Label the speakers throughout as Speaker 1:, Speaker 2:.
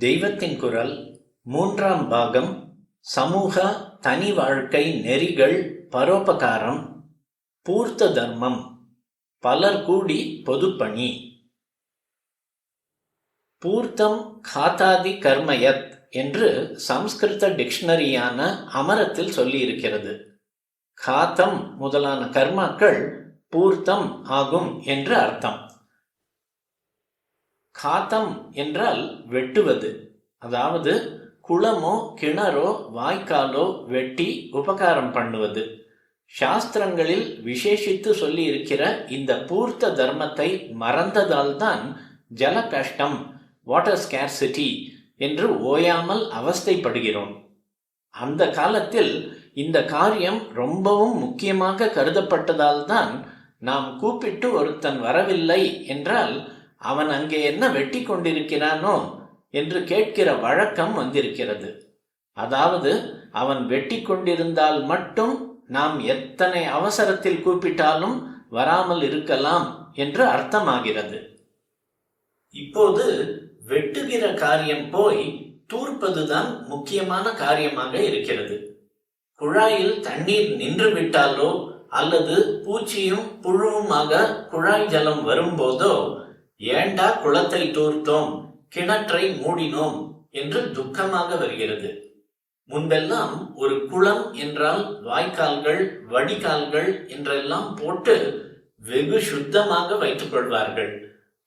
Speaker 1: தெய்வத்தின் குரல் 3ஆம் பாகம். சமூக தனி வாழ்க்கை நெறிகள், பரோபகாரம், பூர்த்த தர்மம், பலர் கூடி பொதுப்பணி. பூர்த்தம் காத்தாதி கர்மயத் என்று சம்ஸ்கிருத டிக்ஷனரியான அமரத்தில் சொல்லியிருக்கிறது. காத்தம் முதலான கர்மாக்கள் பூர்த்தம் ஆகும் என்று அர்த்தம். காத்தம் என்றால் வெட்டுவது, அதாவது குளமோ கிணறோ வாய்க்காலோ வெட்டி உபகாரம் பண்ணுவது. சாஸ்திரங்களில் விசேஷித்து சொல்லி இருக்கிற இந்த பூர்த்த தர்மத்தை மறந்ததால் தான் ஜல கஷ்டம், வாட்டர் ஸ்கேர்சிட்டி என்று ஓயாமல் அவஸ்தைப்படுகிறோம். அந்த காலத்தில் இந்த காரியம் ரொம்பவும் முக்கியமாக கருதப்பட்டதால் தான் நாம் கூப்பிட்டு ஒருத்தன் வரவில்லை என்றால் அவன் அங்கே என்ன வெட்டி கொண்டிருக்கிறானோ என்று கேட்கிற வழக்கம் வந்திருக்கிறது. அதாவது அவன் வெட்டி கொண்டிருந்தால் மட்டும் நாம் எத்தனை அவசரத்தில் கூப்பிட்டாலும் வராமல் இருக்கலாம் என்று அர்த்தமாகிறது. இப்போது வெட்டுகிற காரியம் போய் தூர்ப்பதுதான் முக்கியமான காரியமாக இருக்கிறது. குழாயில் தண்ணீர் நின்று விட்டாலோ அல்லது பூச்சியும் புழுவுமாக குழாய் ஜலம் வரும்போதோ ஏண்டா குளத்தை தூர்த்தோம், கிணற்றை மூடினோம் என்று துக்கமாக வருகிறது. முன்பெல்லாம் ஒரு குளம் என்றால் வாய்க்கால்கள், வடிகால்கள் என்றெல்லாம் போட்டு வெகு சுத்தமாக வைத்துக் கொள்வார்கள்.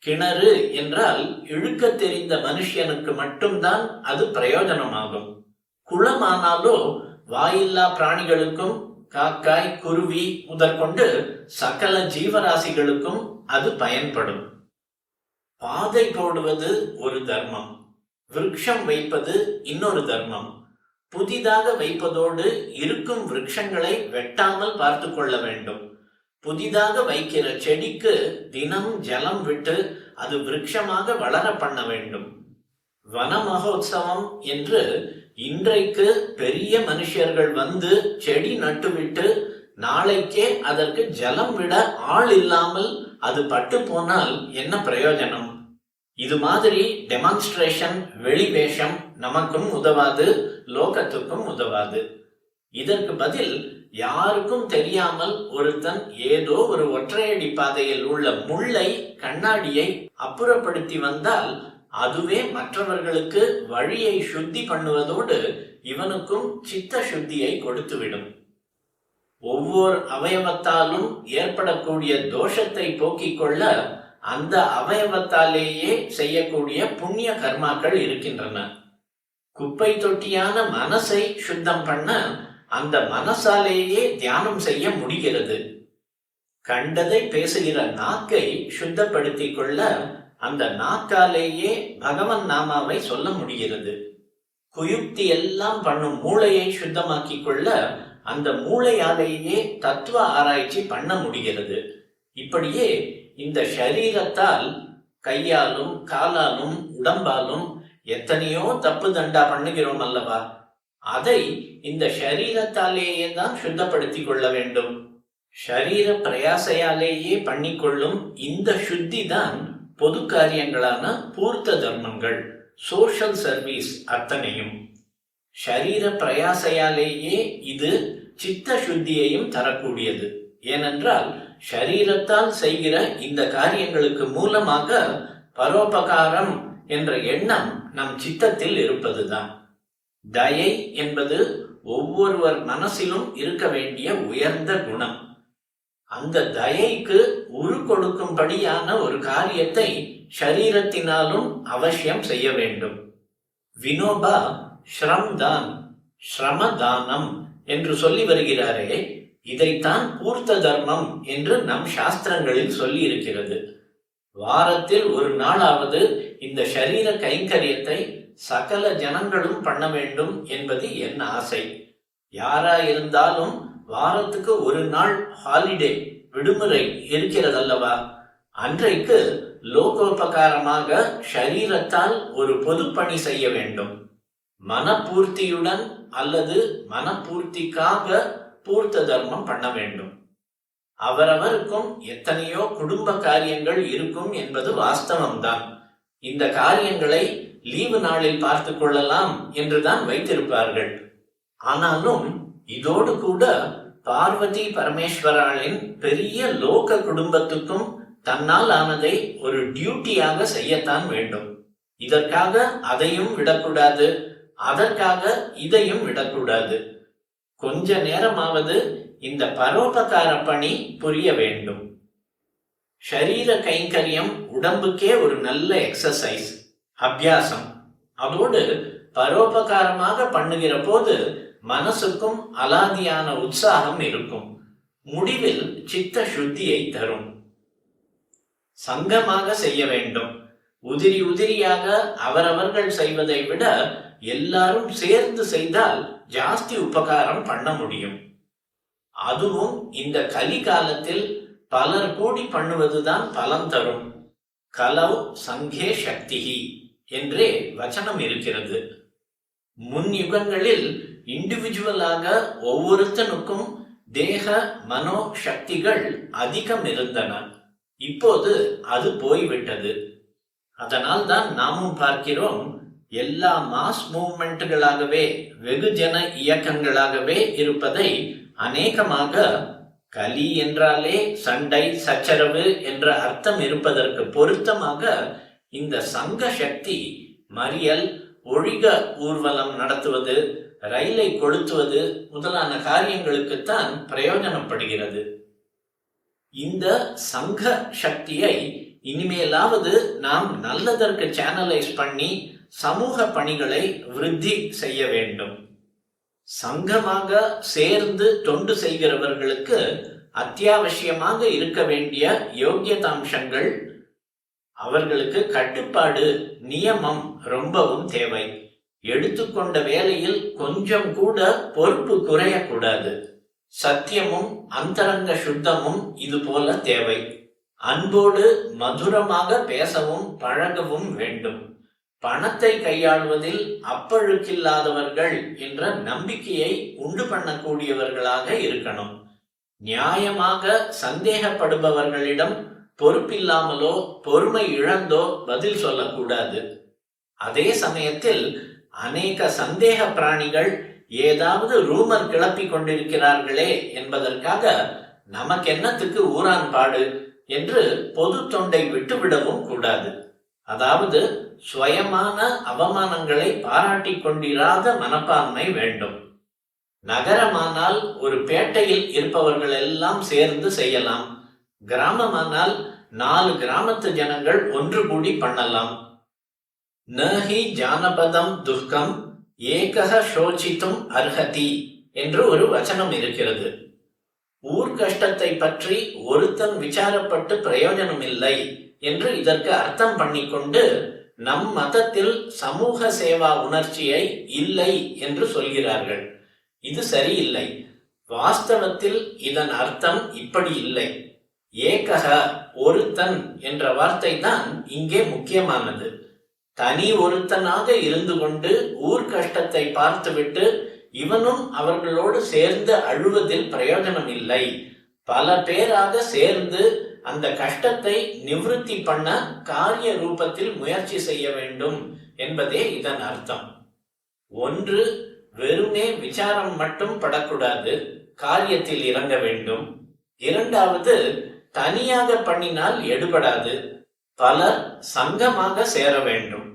Speaker 1: கிணறு என்றால் இழுக்க தெரிந்த மனுஷனுக்கு மட்டும்தான் அது பிரயோஜனமாகும். குளமானாலோ வாயில்லா பிராணிகளுக்கும், காக்காய், குருவி முதற்கொண்டு சகல ஜீவராசிகளுக்கும் அது பயன்படும். பாதை போடுவது ஒரு தர்மம், விருட்சம் வைப்பது இன்னொரு தர்மம். புதிதாக வைப்பதோடு இருக்கும் விருட்சங்களை வெட்டாமல் பார்த்து கொள்ள வேண்டும். புதிதாக வைக்கிற செடிக்கு தினம் ஜலம் விட்டு அது விருட்சமாக வளர பண்ண வேண்டும். வன மகோத்சவம் என்று இன்றைக்கு பெரிய மனுஷர்கள் வந்து செடி நட்டுவிட்டு நாளைக்கே அதற்கு ஜலம் விட ஆள் இல்லாமல் அது பட்டு போனால் என்ன பிரயோஜனம்? இது மாதிரி டெமான்ஸ்ட்ரேஷன், வெளிவேஷம் நமக்கும் உதவாது, லோகத்துக்கும் உதவாது. இதற்கு பதில் யாருக்கும் தெரியாமல் ஒருத்தன் ஏதோ ஒரு ஒற்றையடி பாதையில் உள்ள முள்ளை, கண்ணாடியை அப்புறப்படுத்தி வந்தால் அதுவே மற்றவர்களுக்கு வழியை சுத்தி பண்ணுவதோடு இவனுக்கும் சித்த சுத்தியை கொடுத்துவிடும். ஒவ்வொரு அவயவத்தாலும் ஏற்படக்கூடிய தோஷத்தை போக்கிக் கொள்ள அந்த அவயவத்தாலேயே செய்யக்கூடிய புண்ணிய கர்மாக்கள் இருக்கின்றன. குப்பை தொட்டியான மனசை சுத்தம் பண்ண அந்த மனசாலேயே தியானம் செய்ய முடிகிறது. கண்டதை பேசுகிற நாக்கை சுத்தப்படுத்திக் கொள்ள அந்த நாக்காலேயே பகவன் நாமாவை சொல்ல முடிகிறது. குயுக்தி எல்லாம் பண்ணும் மூளையை சுத்தமாக்கிக் கொள்ள அந்த மூளையாலேயே தத்துவ ஆராய்ச்சி பண்ண முடிகிறது. இப்படியே இந்த ஷரீரத்தால், கையாலும் காலாலும் உடம்பாலும் எத்தனையோ தப்பு தண்டா பண்ணுகிறோம் அல்லவா? அதை இந்த ஷரீரத்தாலேயே தான் சுத்தப்படுத்திக் கொள்ள வேண்டும். ஷரீர பிரயாசையாலேயே பண்ணிக்கொள்ளும் இந்த சுத்தி தான் பொது காரியங்களான பூர்த்த தர்மங்கள், சோஷியல் சர்வீஸ் அத்தனையும். ஷரீர பிரயாசையாலேயே இது சித்த சுத்தியையும் தரக்கூடியது. ஏனென்றால் ஷரீரத்தால் செய்கிற இந்த காரியங்களுக்கு மூலமாக பரோபகாரம் என்ற எண்ணம் நம் சித்தத்தில் இருப்பதுதான். தயை என்பது ஒவ்வொருவர் மனசிலும் இருக்க வேண்டிய உயர்ந்த குணம். அந்த தயைக்கு உரு கொடுக்கும்படியான ஒரு காரியத்தை ஷரீரத்தினாலும் அவசியம் செய்ய வேண்டும். வினோபா ஸ்ரம்தான், ஸ்ரமதானம் என்று சொல்லி வருகிறாரே, இதைத்தான் பூர்த்த தர்மம் என்று நம் சாஸ்திரங்களில் சொல்லி இருக்கிறது. வாரத்தில் ஒரு நாளாவது இந்த ஷரீர கைங்கரியத்தை சகல ஜனங்களும் பண்ண வேண்டும் என்பது என் ஆசை. யாரா இருந்தாலும் வாரத்துக்கு ஒரு நாள் ஹாலிடே, விடுமுறை இருக்கிறதல்லவா? அன்றைக்கு லோகோபகாரமாக ஷரீரத்தால் ஒரு பொது பணி செய்ய வேண்டும். மனப்பூர்த்தியுடன் அல்லது மனப்பூர்த்திக்காக பூர்த்த தர்மம் பண்ண வேண்டும். அவரவருக்கும் எத்தனையோ குடும்ப காரியங்கள் இருக்கும் என்பது வாஸ்தவம்தான். இந்த காரியங்களை லீவு நாளில் பார்த்து கொள்ளலாம் என்றுதான் வைத்திருப்பார்கள். ஆனாலும் இதோடு கூட பார்வதி பரமேஸ்வராளின் பெரிய லோக குடும்பத்துக்கும் தன்னால் ஆனதை ஒரு டியூட்டியாக செய்யத்தான் வேண்டும். இதற்காக அதையும் விடக்கூடாது, அதற்காக இதையும் விடக்கூடாது. கொஞ்ச நேரமாவது இந்த பரோபகார பணி புரிய வேண்டும். ஷரீர கைங்கரியம் உடம்புக்கே ஒரு நல்ல எக்ஸசைஸ், அபியாசம். அதோடு பரோபகாரமாக பண்ணுகிற போது மனசுக்கும் அலாதியான உற்சாகம் இருக்கும். முடிவில் சித்த சுத்தியை தரும். சங்கமாக செய்ய வேண்டும். உதிரி உதிரியாக அவரவர்கள் செய்வதை விட எல்லாரும் சேர்ந்து செய்தால் ஜாஸ்தி உபகாரம் பண்ண முடியும். அதுவும் இந்த கலிகாலத்தில் பலர் கூடி பண்ணுவதுதான் பலன் தரும். கலவ் சங்கே சக்திஹி என்றே வச்சனம் இருக்கிறது. முன் யுகங்களில் இண்டிவிஜுவலாக ஒவ்வொருத்தனுக்கும் தேக மனோ சக்திகள் அதிகம் இருந்தன. இப்போது அது போய்விட்டது. அதனால் தான் நாமும் பார்க்கிறோம், எல்லா மாஸ் மூவ்மெண்ட்டுகளாகவே வெகுஜன இயக்கங்களாகவே இருப்பதை அநேகமாக கலி என்றாலே சண்டை சச்சரவு என்ற அர்த்தம் இருப்பதற்கு பொருத்தமாக இந்த சங்க சக்தி மறியல், ஒழிக ஊர்வலம் நடத்துவது, ரயிலை கொளுத்துவது முதலான காரியங்களுக்குத்தான் பிரயோஜனப்படுகிறது. இந்த சங்க சக்தியை இனிமேலாவது நாம் நல்லதற்கு சேனலைஸ் பண்ணி சமூக பணிகளை விருத்தி செய்ய வேண்டும். சங்கமாக சேர்ந்து தொண்டு செய்கிறவர்களுக்கு அத்தியாவசியமாக இருக்க வேண்டிய யோக்கியதாம்சங்கள், அவர்களுக்கு கட்டுப்பாடு, நியமம் ரொம்பவும் தேவை. எடுத்துக்கொண்ட வேலையில் கொஞ்சம் கூட பொறுப்பு குறையக்கூடாது. சத்தியமும் அந்தரங்க சுத்தமும் இது போல தேவை. அன்போடு மதுரமாக பேசவும் பழகவும் வேண்டும். பணத்தை கையாள்வதில் அப்பழுக்கில்லாதவர்கள் என்ற நம்பிக்கையை உண்டு பண்ணக்கூடியவர்களாக இருக்கணும். நியாயமாக சந்தேகப்படுபவர்களிடம் பொறுப்பில்லாமலோ பொறுமை இழந்தோ பதில் சொல்லக்கூடாது. அதே சமயத்தில் அநேக சந்தேக பிராணிகள் ஏதாவது ரூமர் கிளப்பி கொண்டிருக்கிறார்களே என்பதற்காக நமக்கு என்னத்துக்கு ஊரான் பாடு என்று பொது தொண்டை விட்டுவிடவும் கூடாது. அதாவது சுயமான அவமானங்களை பாராட்டி கொண்டிராத மனப்பான்மை வேண்டும். நகரமானால் ஒரு பேட்டையில் இருப்பவர்கள் எல்லாம் சேர்ந்து செய்யலாம். கிராமமானால் 4 கிராமத்து ஜனங்கள் ஒன்று கூடி பண்ணலாம். நஹி ஜானபதம் துக்கம் ஏகஹ சோசித்தும் அர்ஹதி என்று ஒரு வசனம் இருக்கிறது. ஊர் கஷ்டத்தை பற்றி ஒருத்தன் விசாரப்பட்டு பிரயோஜனம் இல்லை என்று இதற்கு அர்த்தம் பண்ணிக்கொண்டு நம் மதத்தில் சமூக சேவா உணர்ச்சியை இல்லை என்று சொல்கிறார்கள். இது சரியில்லை. வாஸ்தவத்தில் இதன் அர்த்தம் இப்படி இல்லை. ஏகஹ, ஒருத்தன் என்ற வார்த்தை தான் இங்கே முக்கியமானது. தனி ஒருத்தனாக இருந்து கொண்டு ஊர் கஷ்டத்தை பார்த்துவிட்டு இவனும் அவர்களோடு சேர்ந்து அழுவதில் பிரயோஜனம் இல்லை. பல பேராக சேர்ந்து அந்த கஷ்டத்தை நிவிருத்தி பண்ண காரிய ரூபத்தில் முயற்சி செய்ய வேண்டும் என்பதே இதன் அர்த்தம். ஒன்று, வெறுமே விசாரம் மட்டும் படக்கூடாது, காரியத்தில் இறங்க வேண்டும். இரண்டாவது, தனியாக பண்ணினால் எடுபடாது, பலர் சங்கமாக சேர வேண்டும்.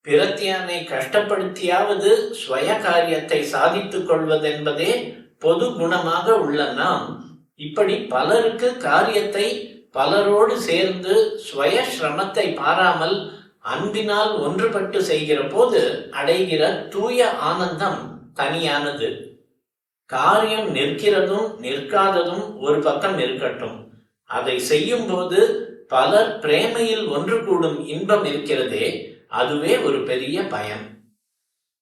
Speaker 1: பிரத்தியானை கஷ்டப்படுத்தியாவது ஸ்வய காரியத்தை சாதித்துக் கொள்வதென்பதே பொது குணமாக உள்ள நாம் இப்படி பலருக்கு காரியத்தை பலரோடு சேர்ந்து ஸ்வய சிரமத்தை பாராமல் அன்பினால் ஒன்றுபட்டு செய்கிற போது அடைகிற தூய ஆனந்தம் தனியானது. காரியம் நிற்கிறதும் நிற்காததும் ஒரு பக்கம் இருக்கட்டும், அதை செய்யும் போது பலர் பிரேமையில் ஒன்று கூடும் இன்பம் இருக்கிறதே, அதுவே ஒரு பெரிய பயன்.